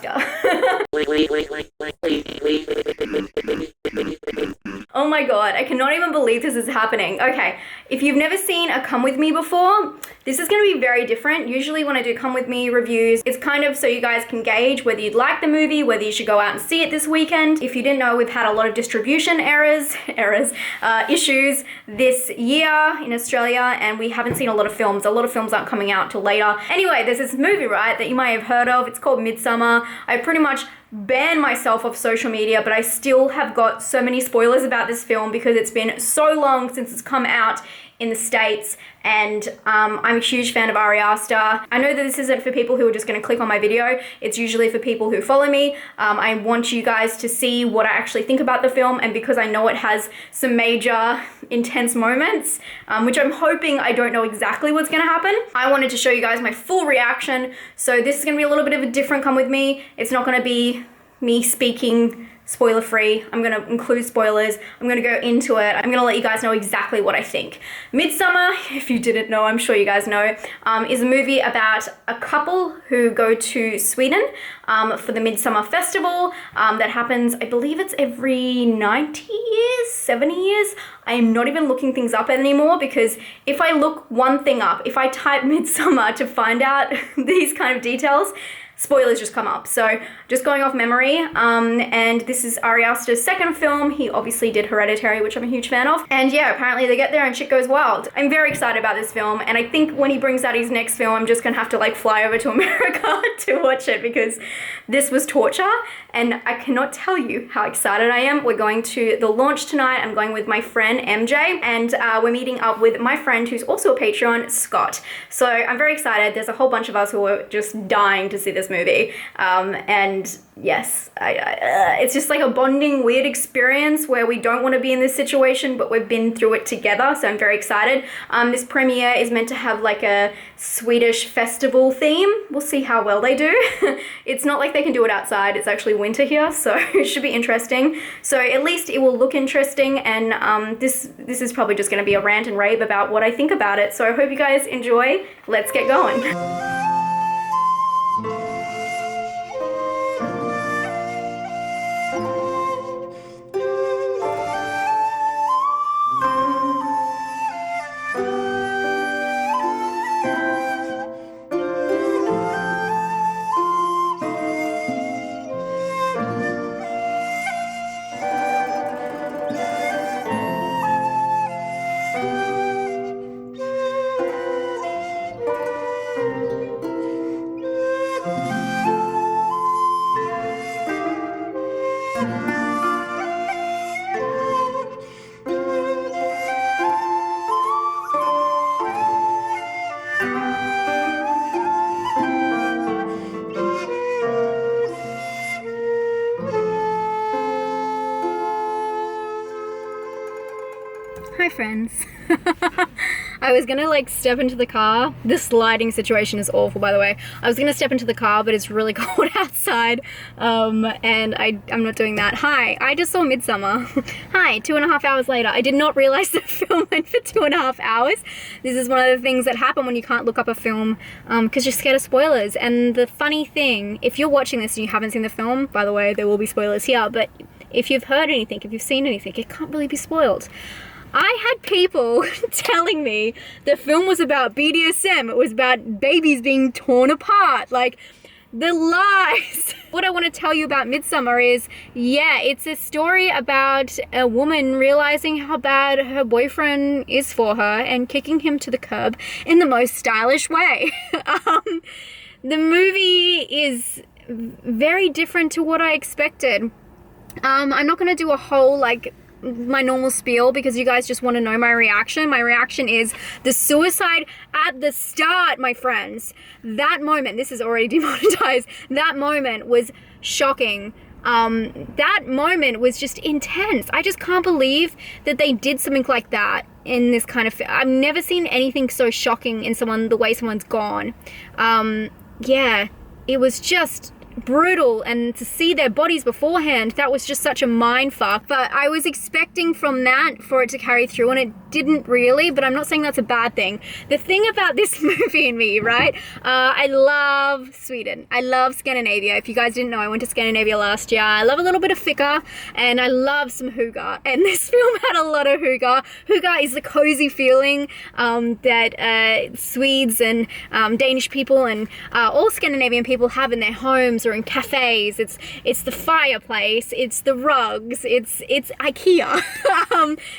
Aster. Oh my god, I cannot even believe this is happening. Okay, if you've never seen a Come With Me before, this is going to be very different. Usually when I do Come With Me reviews, it's kind of so you guys can gauge whether you'd like the movie, whether you should go out and see it this weekend. If you didn't know, we've had a lot of distribution issues this year in Australia, and we haven't seen a lot of films. A lot of films aren't coming out till later. Anyway, there's this movie, right, that you might have heard of. It's called Midsommar. I pretty much banned myself off social media, but I still have got so many spoilers about this film because it's been so long since it's come out in the States, and I'm a huge fan of Ari Aster. I know that this isn't for people who are just going to click on my video. It's usually for people who follow me. I want you guys to see what I actually think about the film, and because I know it has some major intense moments, which I'm hoping I don't know exactly what's going to happen, I wanted to show you guys my full reaction. So this is going to be a little bit of a different Come With Me. It's not going to be me speaking spoiler free. I'm going to include spoilers. I'm going to go into it. I'm going to let you guys know exactly what I think. Midsommar, if you didn't know, I'm sure you guys know, is a movie about a couple who go to Sweden for the Midsommar festival that happens, I believe it's every 90 years, 70 years. I am not even looking things up anymore because if I look one thing up, if I type Midsommar to find out these kind of details, spoilers just come up. So just going off memory, and this is Ari Aster's second film. He obviously did Hereditary, which I'm a huge fan of. And yeah, apparently they get there and shit goes wild. I'm very excited about this film, and I think when he brings out his next film, I'm just gonna have to like fly over to America to watch it because this was torture, and I cannot tell you how excited I am. We're going to the launch tonight. I'm going with my friend MJ, and we're meeting up with my friend who's also a Patreon, Scott. So I'm very excited. There's a whole bunch of us who are just dying to see this movie, and yes, it's just like a bonding weird experience where we don't want to be in this situation, but we've been through it together, so I'm very excited. This premiere is meant to have like a Swedish festival theme. We'll see how well they do. It's not like they can do it outside. It's actually winter here, so it should be interesting. So at least it will look interesting, and this is probably just going to be a rant and rave about what I think about it. So I hope you guys enjoy. Let's get going. Hi friends. I was gonna like step into the car. This lighting situation is awful, by the way. I was gonna step into the car, but it's really cold outside, and I'm not doing that. Hi, I just saw Midsommar. Hi, 2.5 hours later. I did not realize the film went for 2.5 hours. This is one of the things that happen when you can't look up a film because you're scared of spoilers. And the funny thing, if you're watching this and you haven't seen the film, by the way, there will be spoilers here, but if you've heard anything, if you've seen anything, it can't really be spoiled. I had people telling me the film was about BDSM. It was about babies being torn apart. Like, the lies. What I want to tell you about Midsommar is, yeah, it's a story about a woman realizing how bad her boyfriend is for her and kicking him to the curb in the most stylish way. The movie is very different to what I expected. I'm not going to do a whole, like, my normal spiel because you guys just want to know my reaction. My reaction is the suicide at the start, my friends. That moment, this is already demonetized, that moment was shocking. That moment was just intense. I just can't believe that they did something like that in this kind of I've never seen anything so shocking in someone, the way someone's gone. Yeah, it was just brutal, and to see their bodies beforehand, that was just such a mind fuck. But I was expecting from that for it to carry through, and it didn't really, but I'm not saying that's a bad thing. The thing about this movie and me, right? I love Sweden. I love Scandinavia. If you guys didn't know, I went to Scandinavia last year. I love a little bit of fika, and I love some hygge, and this film had a lot of hygge. Hygge is the cozy feeling that Swedes and Danish people and all Scandinavian people have in their homes or in cafes. It's the fireplace, it's the rugs, it's IKEA.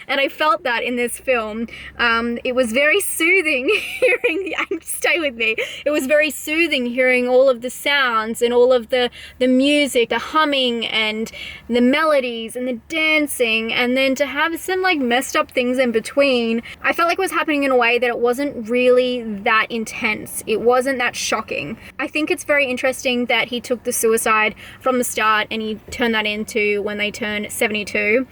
And I felt that in this film. It was very soothing hearing, stay with me, it was very soothing hearing all of the sounds and all of the music, the humming and the melodies and the dancing, and then to have some like messed up things in between. I felt like it was happening in a way that it wasn't really that intense. It wasn't that shocking. I think it's very interesting that he took the suicide from the start and he turned that into when they turned 72.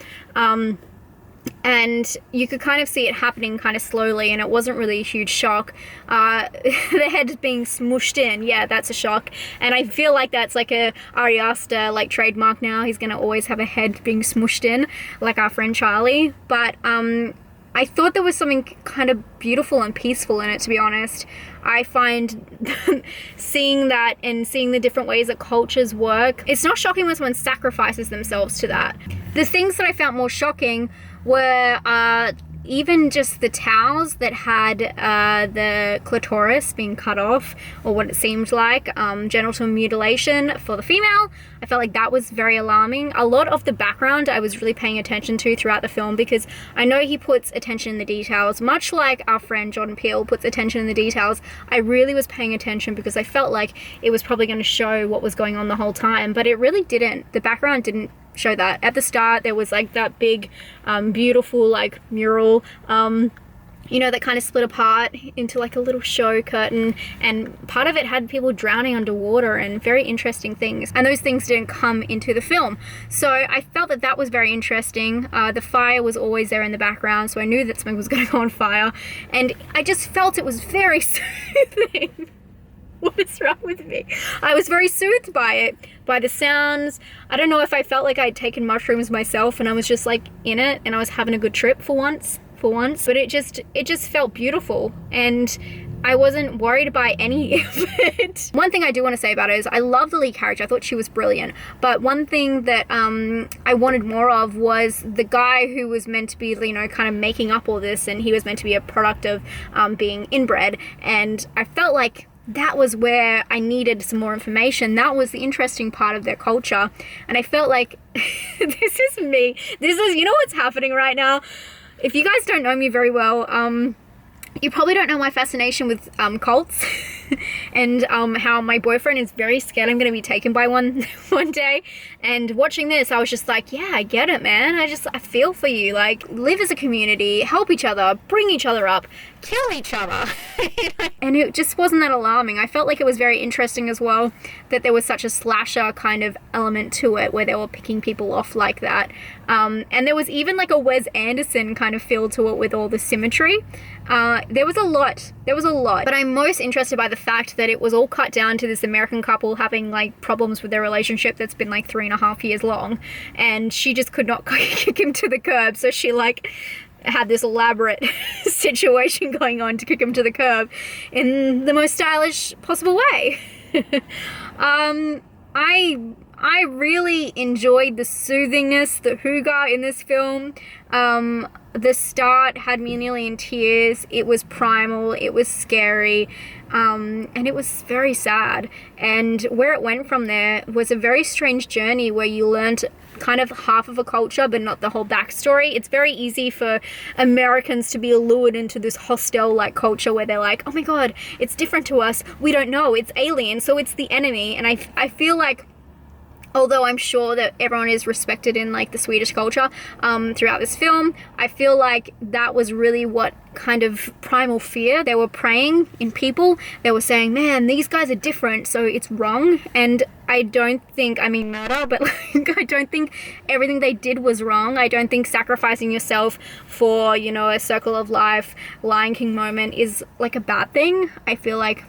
And you could kind of see it happening kind of slowly, and it wasn't really a huge shock. The head being smushed in, yeah, that's a shock. And I feel like that's like a Ari Aster like trademark now. He's gonna always have a head being smushed in, like our friend Charlie. But I thought there was something kind of beautiful and peaceful in it, to be honest. I find seeing that and seeing the different ways that cultures work, it's not shocking when someone sacrifices themselves to that. The things that I found more shocking were even just the towels that had the clitoris being cut off, or what it seemed like, genital mutilation for the female. I felt like that was very alarming. A lot of the background I was really paying attention to throughout the film, because I know he puts attention in the details, much like our friend Jordan Peele puts attention in the details. I really was paying attention because I felt like it was probably going to show what was going on the whole time, but it really didn't. The background didn't show that. At the start there was like that big beautiful like mural that kind of split apart into like a little show curtain, and part of it had people drowning underwater and very interesting things, and those things didn't come into the film. So I felt that was very interesting. The fire was always there in the background, so I knew that something was going to go on fire, and I just felt it was very soothing. What is wrong with me? I was very soothed by it, by the sounds. I don't know if I felt like I'd taken mushrooms myself and I was just like in it and I was having a good trip for once, but it just felt beautiful, and I wasn't worried by any of it. One thing I do want to say about it is I love the lead character. I thought she was brilliant. But one thing that I wanted more of was the guy who was meant to be, kind of making up all this, and he was meant to be a product of being inbred. And I felt like that was where I needed some more information. That was the interesting part of their culture. And I felt like this is me. What's happening right now? If you guys don't know me very well, you probably don't know my fascination with cults and how my boyfriend is very scared I'm going to be taken by one day. And watching this, I was just like, yeah, I get it, man. I feel for you. Like, live as a community, help each other, bring each other up, kill each other. And it just wasn't that alarming. I felt like it was very interesting as well that there was such a slasher kind of element to it, where they were picking people off like that. And there was even like a Wes Anderson kind of feel to it with all the symmetry. There was a lot. But I'm most interested by the fact that it was all cut down to this American couple having like problems with their relationship that's been like 3.5 years long, and she just could not kick him to the curb, so she like had this elaborate situation going on to kick him to the curb in the most stylish possible way. I really enjoyed the soothingness, the hygge in this film. The start had me nearly in tears. It was primal, it was scary, and it was very sad. And where it went from there was a very strange journey where you learned kind of half of a culture but not the whole backstory. It's very easy for Americans to be lured into this hostile like culture where they're like, oh my god, it's different to us, we don't know, it's alien, so it's the enemy. And I feel like, although I'm sure that everyone is respected in like the Swedish culture throughout this film, I feel like that was really what kind of primal fear they were preying in people. They were saying, man, these guys are different, so it's wrong. And I don't think, I mean murder, but like, I don't think everything they did was wrong. I don't think sacrificing yourself for, a circle of life, Lion King moment is like a bad thing. I feel like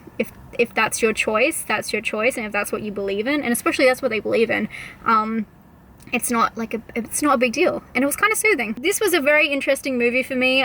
if if that's your choice, that's your choice, and if that's what you believe in, and especially that's what they believe in, it's not a big deal. And it was kind of soothing. This was a very interesting movie for me.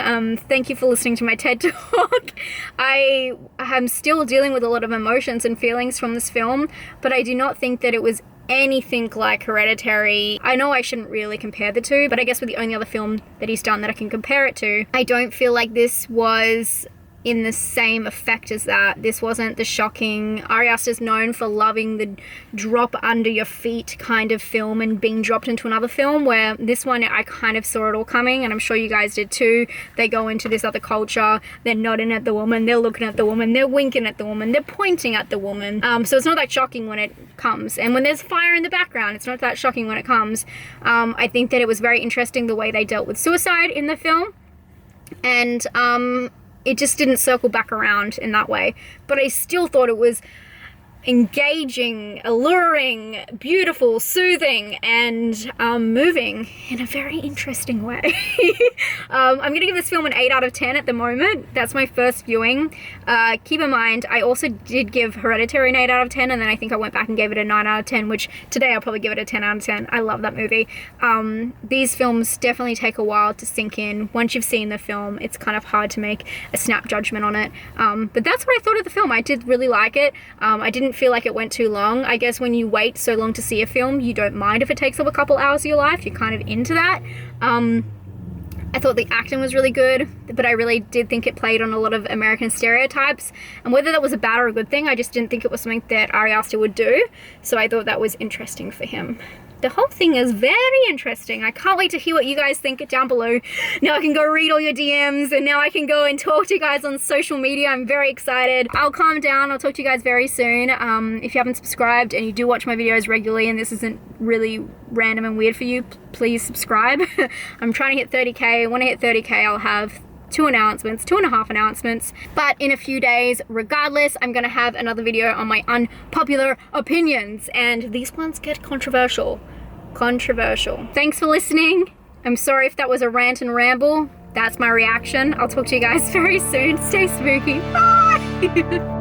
Thank you for listening to my TED Talk. I am still dealing with a lot of emotions and feelings from this film, but I do not think that it was anything like Hereditary. I know I shouldn't really compare the two, but I guess with the only other film that he's done that I can compare it to, I don't feel like this was in the same effect as that. This wasn't the shocking, Ari Aster's known for loving the drop under your feet kind of film and being dropped into another film, where this one I kind of saw it all coming, and I'm sure you guys did too. They go into this other culture, they're nodding at the woman, they're looking at the woman, they're winking at the woman, they're pointing at the woman. So it's not that shocking when it comes. And when there's fire in the background, it's not that shocking when it comes. I think that it was very interesting the way they dealt with suicide in the film. And it just didn't circle back around in that way. But I still thought it was engaging, alluring, beautiful, soothing, and moving in a very interesting way. I'm going to give this film an 8 out of 10 at the moment. That's my first viewing. Keep in mind, I also did give Hereditary an 8 out of 10, and then I think I went back and gave it a 9 out of 10, which today I'll probably give it a 10 out of 10. I love that movie. These films definitely take a while to sink in. Once you've seen the film, it's kind of hard to make a snap judgment on it. But that's what I thought of the film. I did really like it. I didn't feel like it went too long. I guess when you wait so long to see a film, you don't mind if it takes up a couple hours of your life. You're kind of into that. I thought the acting was really good, but I really did think it played on a lot of American stereotypes. And whether that was a bad or a good thing, I just didn't think it was something that Ari Aster would do. So I thought that was interesting for him. The whole thing is very interesting. I can't wait to hear what you guys think down below. Now I can go read all your DMs, and now I can go and talk to you guys on social media. I'm very excited. I'll calm down. I'll talk to you guys very soon. If you haven't subscribed and you do watch my videos regularly and this isn't really random and weird for you, please subscribe. I'm trying to hit 30K. When I hit 30K, I'll have 2.5 announcements, but in a few days. Regardless, I'm gonna have another video on my unpopular opinions, and these ones get controversial. Thanks for listening. I'm sorry if that was a rant and ramble. That's my reaction. I'll talk to you guys very soon. Stay spooky. Bye.